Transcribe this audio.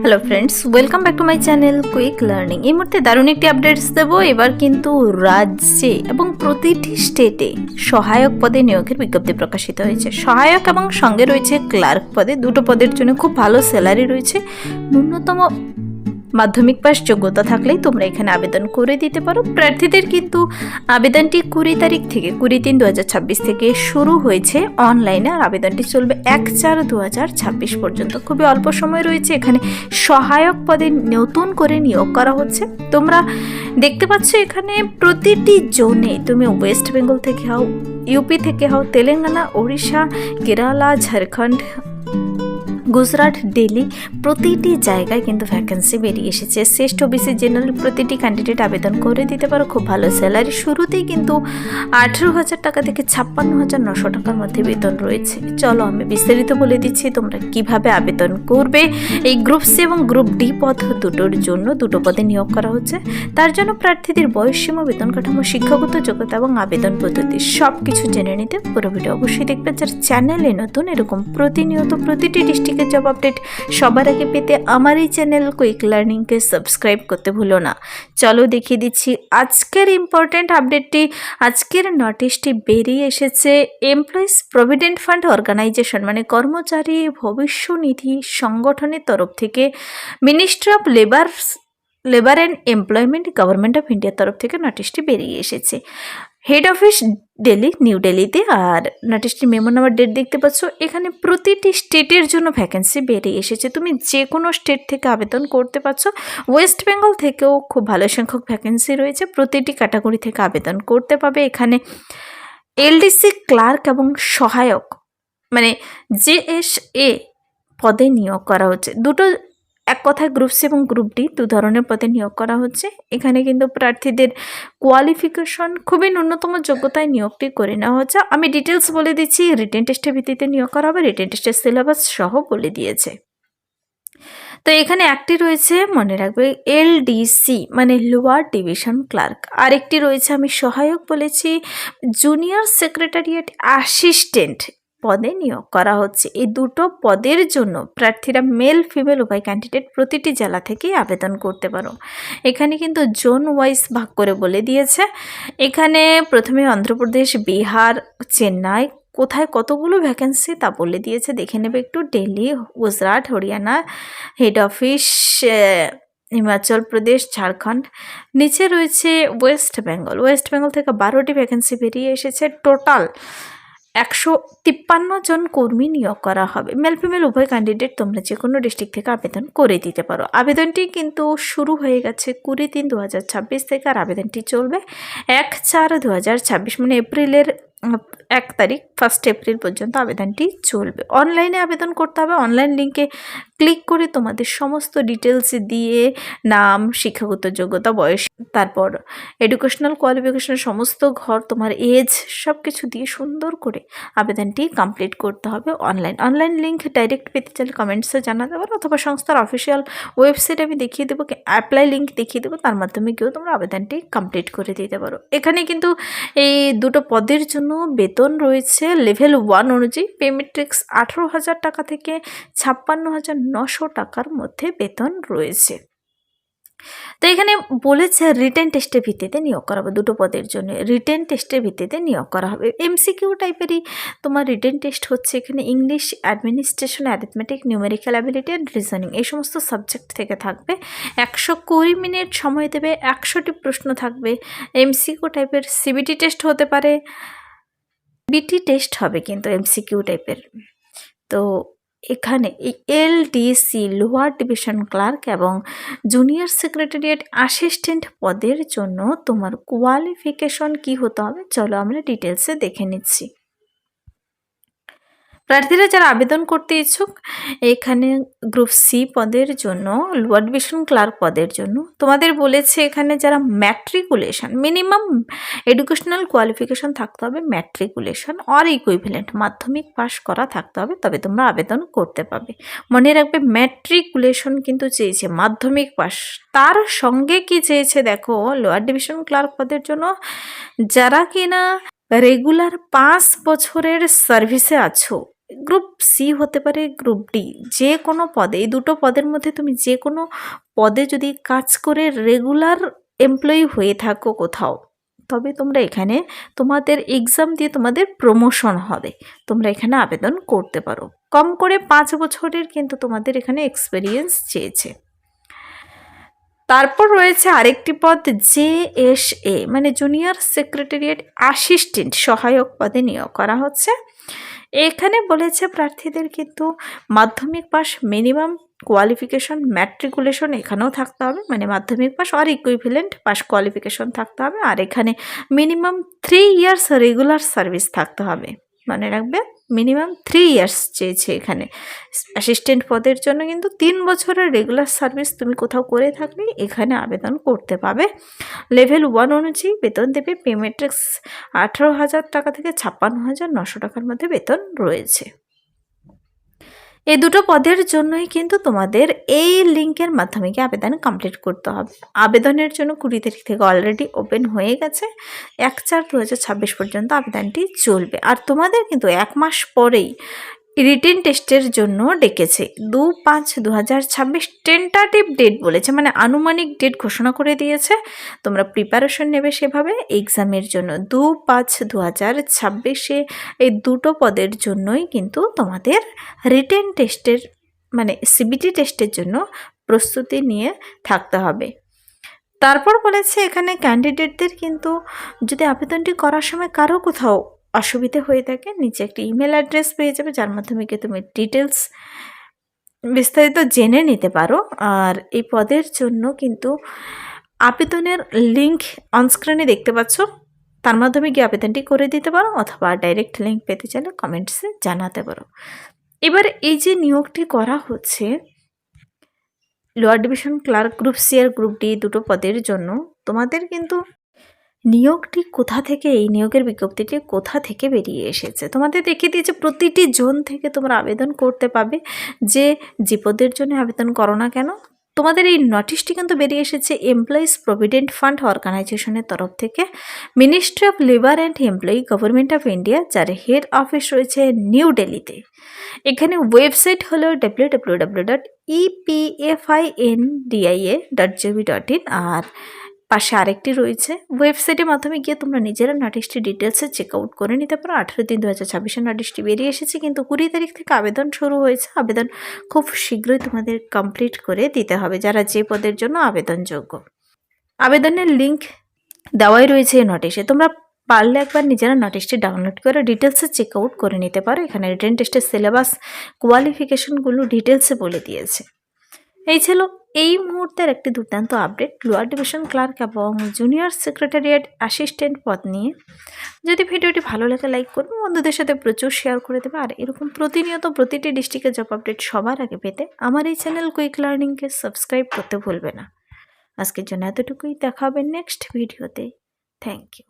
Hello friends, welcome back to my channel quick learning. এই মুহূর্তে দারুণ একটি আপডেটস দেবো। এবার কিন্তু রাজ্যে এবং প্রতিটি স্টেটে সহায়ক পদে নিয়োগের বিজ্ঞপ্তি প্রকাশিত হয়েছে। সহায়ক এবং সঙ্গে রয়েছে ক্লার্ক পদে, দুটো পদের জন্য খুব ভালো স্যালারি রয়েছে। ন্যূনতম মাধ্যমিক পাস যোগ্যতা থাকলেই তোমরা এখানে আবেদন করে দিতে পারো। প্রার্থীদের কিন্তু আবেদনটি 20 তারিখ থেকে 20/3/2026 থেকে শুরু হয়েছে অনলাইনে, আর আবেদনটি চলবে 1/4/2026 পর্যন্ত। খুবই অল্প সময় রয়েছে। এখানে সহায়ক পদে নতুন করে নিয়োগ করা হচ্ছে। তোমরা দেখতে পাচ্ছ এখানে প্রতিটি জোনে, তুমি ওয়েস্ট বেঙ্গল থেকে হও, ইউপি থেকে হও, তেলেঙ্গানা, ওড়িশা, কেরালা, ঝাড়খণ্ড, গুজরাট, দিল্লি, প্রতিটি জায়গায় কিন্তু ভ্যাকেন্সি বেরিয়ে এসেছে। শ্রেষ্ঠ ওবিসি জেনারেল প্রতিটি ক্যান্ডিডেট আবেদন করে দিতে পারো। খুব ভালো স্যালারি, শুরুতেই কিন্তু 18,000 টাকা থেকে 56,900 টাকার মধ্যে বেতন রয়েছে। চলো আমি বিস্তারিত বলে দিচ্ছি তোমরা কিভাবে আবেদন করবে। এই গ্রুপ সি এবং গ্রুপ ডি পদ দুটোর জন্য দুটো পদে নিয়োগ করা হচ্ছে। তার জন্য প্রার্থীদের বয়সসীমা, বেতন কাঠামো, শিক্ষাগত যোগ্যতা এবং আবেদন পদ্ধতি সব কিছু জেনে নিতে পুরো ভিডিও অবশ্যই দেখবে। যার চ্যানেলে নতুন এরকম প্রতিনিয়ত প্রতিটি ডিস্ট্রিক্টের জব আপডেট সবার আগে পেতে আমার এই চ্যানেল কুইক লার্নিংকে সাবস্ক্রাইব করতে ভুলো না। চলো দেখিয়ে দিচ্ছি আজকের ইম্পর্টেন্ট আপডেটটি। আজকের নোটিশটি বেরিয়ে এসেছে এমপ্লয়িজ প্রভিডেন্ট ফান্ড অর্গানাইজেশন, মানে কর্মচারী ভবিষ্যনিধি সংগঠনের তরফ থেকে ministry of labour and employment, government of ইন্ডিয়ার তরফ থেকে নোটিশটি বেরিয়ে এসেছে। হেড অফিস দিল্লি, নিউ দিল্লিতে। আর নোটিশটি মেমো নাম্বার ডেট দেখতে পাচ্ছ। এখানে প্রতিটি স্টেটের জন্য ভ্যাকেন্সি বেরিয়ে এসেছে। তুমি যে কোনো স্টেট থেকে আবেদন করতে পারছো। ওয়েস্ট বেঙ্গল থেকেও খুব ভালো সংখ্যক ভ্যাকেন্সি রয়েছে। প্রতিটি ক্যাটাগরি থেকে আবেদন করতে পাবে। এখানে এলডিসি ক্লার্ক এবং সহায়ক, মানে জেএসএ পদে নিয়োগ করা হচ্ছে। দুটো, এক কথায় গ্রুপ সি এবং গ্রুপ ডি দু ধরনের পদে নিয়োগ করা হচ্ছে। এখানে কিন্তু প্রার্থীদের কোয়ালিফিকেশন খুবই ন্যূনতম যোগ্যতায় নিয়োগটি করে নেওয়া হচ্ছে। আমি ডিটেলস বলে দিচ্ছি। রিটেন টেস্টের ভিত্তিতে নিয়োগ করা হবে। রিটেন টেস্টের সিলেবাস সহ বলে দিয়েছে। তো এখানে একটি রয়েছে, মনে রাখবে, এলডিসি মানে লোয়ার ডিভিশন ক্লার্ক। আরেকটি রয়েছে, আমি সহায়ক বলেছি, জুনিয়র সেক্রেটারিয়েট অ্যাসিস্ট্যান্ট পদে নিয়োগ করা হচ্ছে। এই দুটো পদের জন্য প্রার্থীরা মেল ফিমেল উভয় ক্যান্ডিডেট প্রতিটি জেলা থেকেই আবেদন করতে পারো। এখানে কিন্তু জোন ওয়াইজ ভাগ করে বলে দিয়েছে। এখানে প্রথমে অন্ধ্রপ্রদেশ, বিহার, চেন্নাই, কোথায় কতগুলো ভ্যাকেন্সি তা বলে দিয়েছে। দেখে নেবে একটু। Delhi, Gujarat, Haryana, head office Himachal Pradesh, Jharkhand. নিচে রয়েছে ওয়েস্ট বেঙ্গল। ওয়েস্ট বেঙ্গল থেকে 12টি ভ্যাকেন্সি বেরিয়ে এসেছে। টোটাল 153 জন কর্মী নিয়োগ করা হবে। মেল ফিমেল উভয় ক্যান্ডিডেট তোমরা যে কোনো ডিস্ট্রিক্ট থেকে আবেদন করে দিতে পারো। আবেদনটি কিন্তু শুরু হয়ে গেছে 20/3/2026 থেকে, আর আবেদনটি চলবে 1/4/2026, মানে এপ্রিলের 1 তারিখ, 1 এপ্রিল পর্যন্ত আবেদনটি চলবে। অনলাইনে আবেদন করতে হবে। অনলাইন লিঙ্কে ক্লিক করে তোমাদের সমস্ত ডিটেলস দিয়ে, নাম, শিক্ষাগত যোগ্যতা, বয়স, তারপর এডুকেশনাল কোয়ালিফিকেশনের সমস্ত ঘর, তোমার এজ, সব কিছু দিয়ে সুন্দর করে আবেদনটি কমপ্লিট করতে হবে। অনলাইন লিঙ্ক ডাইরেক্ট পেতে চাইলে কমেন্টসে জানাতে পারো, অথবা সংস্থার অফিসিয়াল ওয়েবসাইট আমি দেখিয়ে দেবো, অ্যাপ্লাই লিঙ্ক দেখিয়ে দেবো, তার মাধ্যমে গিয়েও তোমরা আবেদনটি কমপ্লিট করে দিতে পারো। এখানে কিন্তু এই দুটো পদের জন্য বেতন রয়েছে লেভেল 1 অনুযায়ী। পে ম্যাট্রিক্স 18,000 টাকা থেকে 56,900 টাকার মধ্যে বেতন রয়েছে। তো এখানে বলেছে রিটেন টেস্টের ভিত্তিতে নিয়োগ করা হবে। দুটো পদের জন্য রিটেন টেস্টের ভিত্তিতে নিয়োগ করা হবে। এমসিকিউ টাইপেরই তোমার রিটেন টেস্ট হচ্ছে। এখানে English, administration, arithmetic, numerical ability and reasoning, এই সমস্ত সাবজেক্ট থেকে থাকবে। 120 মিনিট সময় দেবে। 100টি প্রশ্ন থাকবে। এমসিকিউ টাইপের। সিবিটি টেস্ট হতে পারে, বিটি টেস্ট হবে কিন্তু এমসিকিউ টাইপের। তো এখানে এই এলডিসি লোয়ার ডিভিশন ক্লার্ক এবং জুনিয়র সেক্রেটারিয়েট অ্যাসিস্ট্যান্ট পদের জন্য তোমার কোয়ালিফিকেশন কি হতে হবে, চলো আমরা ডিটেলসে দেখে নিচ্ছি। প্রার্থীরা যারা আবেদন করতে ইচ্ছুক, এখানে গ্রুপ সি পদের জন্য, লোয়ার ডিভিশন ক্লার্ক পদের জন্য তোমাদের বলেছে এখানে যারা ম্যাট্রিকুলেশন, মিনিমাম এডুকেশনাল কোয়ালিফিকেশন থাকতে হবে, ম্যাট্রিকুলেশন অর ইকুইভ্যালেন্ট, মাধ্যমিক পাস করা থাকতে হবে, তবে তোমরা আবেদন করতে পারবে। মনে রাখবে, ম্যাট্রিকুলেশন কিন্তু চেয়েছে, মাধ্যমিক পাস। তার সঙ্গে কি চেয়েছে দেখো, লোয়ার ডিভিশন ক্লার্ক পদের জন্য যারা কিনা রেগুলার 5 বছরের সার্ভিসে আছো, গ্রুপ সি হতে পারে, গ্রুপ ডি, যে কোনো পদে, এই দুটো পদের মধ্যে তুমি যে কোনো পদে যদি কাজ করে রেগুলার এমপ্লয়ি হয়ে থাকো কোথাও, তবে তোমরা এখানে তোমাদের এক্সাম দিয়ে তোমাদের প্রমোশন হবে, তোমরা এখানে আবেদন করতে পারো। কম করে 5 বছরের কিন্তু তোমাদের এখানে এক্সপিরিয়েন্স চেয়েছে। তারপর রয়েছে আরেকটি পদ JSA, মানে জুনিয়র সেক্রেটারিয়েট অ্যাসিস্ট্যান্ট, সহায়ক পদে নিয়োগ করা হচ্ছে। এখানে বলেছে প্রার্থীদের কিন্তু মাধ্যমিক পাস, মিনিমাম কোয়ালিফিকেশন ম্যাট্রিকুলেশন এখানেও থাকতে হবে, মানে মাধ্যমিক পাস আর ইকুইভ্যালেন্ট পাস কোয়ালিফিকেশন থাকতে হবে, আর এখানে মিনিমাম 3 ইয়ার্স রেগুলার সার্ভিস থাকতে হবে। মনে রাখবে, মিনিমাম 3 ইয়ার্স চেয়েছে এখানে। অ্যাসিস্ট্যান্ট পদের জন্য কিন্তু 3 বছরের রেগুলার সার্ভিস তুমি কোথাও করে থাকলে এখানে আবেদন করতে পাবে। লেভেল 1 অনুযায়ী বেতন দেবে। পে ম্যাট্রিক্স 18,000 টাকা থেকে 56,900 টাকার মধ্যে বেতন রয়েছে। এই দুটো পদের জন্যই কিন্তু তোমাদের এই লিঙ্কের মাধ্যমে গিয়ে আবেদন কমপ্লিট করতে হবে। আবেদনের জন্য 20 তারিখ থেকে অলরেডি ওপেন হয়ে গেছে। 1/4/2026 পর্যন্ত আবেদনটি চলবে। আর তোমাদের কিন্তু 1 মাস পরেই রিটেন টেস্টের জন্য ডেকেছে। 2/5/2026 টেন্টাটিভ ডেট বলেছে, মানে আনুমানিক ডেট ঘোষণা করে দিয়েছে। তোমরা প্রিপারেশন নেবে সেভাবে এক্সামের জন্য। 2/5/2026 এই দুটো পদের জন্যই কিন্তু তোমাদের রিটেন টেস্টের, মানে সিবিটি টেস্টের জন্য প্রস্তুতি নিয়ে থাকতে হবে। তারপর বলেছে এখানে ক্যান্ডিডেটদের কিন্তু যদি আবেদনটি করার সময় কারো কোথাও অসুবিধে হয়ে থাকে, নিচে একটি ইমেল অ্যাড্রেস পেয়ে যাবে, যার মাধ্যমে গিয়ে তুমি ডিটেলস বিস্তারিত জেনে নিতে পারো। আর এই পদের জন্য কিন্তু আবেদনের লিঙ্ক অনস্ক্রিনে দেখতে পাচ্ছ, তার মাধ্যমে গিয়ে আবেদনটি করে দিতে পারো, অথবা ডাইরেক্ট লিঙ্ক পেতে চাইলে কমেন্টসে জানাতে পারো। এবার এই যে নিয়োগটি করা হচ্ছে lower division clerk group C আর গ্রুপ ডি দুটো পদের জন্য, তোমাদের কিন্তু নিয়োগটি কোথা থেকে, এই নিয়োগের বিজ্ঞপ্তিটি কোথা থেকে বেরিয়ে এসেছে তোমাদের দেখিয়ে দিয়েছে। প্রতিটি জোন থেকে তোমরা আবেদন করতে পাবে, যে পদের জন্য আবেদন করো না কেন। তোমাদের এই নোটিশটি কিন্তু বেরিয়ে এসেছে এমপ্লয়িজ প্রভিডেন্ট ফান্ড অর্গানাইজেশনের তরফ থেকে, ministry of labour and employee, government of India, যার হেড অফিস রয়েছে নিউ দিল্লিতে। এখানে ওয়েবসাইট হলো www.epfindia.gov.in, আর পাশে আরেকটি রয়েছে। ওয়েবসাইটের মাধ্যমে গিয়ে তোমরা নিজেরা নোটিশটি ডিটেলসে চেক আউট করে নিতে পারো। 18/3/2026 নোটিশটি বেরিয়ে এসেছে, কিন্তু 20 তারিখ থেকে আবেদন শুরু হয়েছে। আবেদন খুব শীঘ্রই তোমাদের কমপ্লিট করে দিতে হবে যারা যে পদের জন্য আবেদনযোগ্য। আবেদনের লিঙ্ক দেওয়াই রয়েছে এই নোটিশে, তোমরা পারলে একবার নিজেরা নোটিশটি ডাউনলোড করে ডিটেলসে চেক আউট করে নিতে পারো। এখানে রিটেন টেস্টের সিলেবাস, কোয়ালিফিকেশনগুলো ডিটেলসে বলে দিয়েছে। এই ছিল এই মুহূর্তের একটি দুর্দান্ত আপডেট লোয়ার ডিভিশন ক্লার্ক এবং জুনিয়র সেক্রেটারিয়েট অ্যাসিস্ট্যান্ট পদ নিয়ে। যদি ভিডিওটি ভালো লাগে লাইক করবে, বন্ধুদের সাথে প্রচুর শেয়ার করে দেবে। আর এরকম প্রতিনিয়ত প্রতিটি ডিস্ট্রিক্টের জব আপডেট সবার আগে পেতে আমার এই চ্যানেল কুইক লার্নিংকে সাবস্ক্রাইব করতে ভুলবে না। আজকের জন্য এতটুকুই, দেখা হবে নেক্সট ভিডিওতে। Thank you.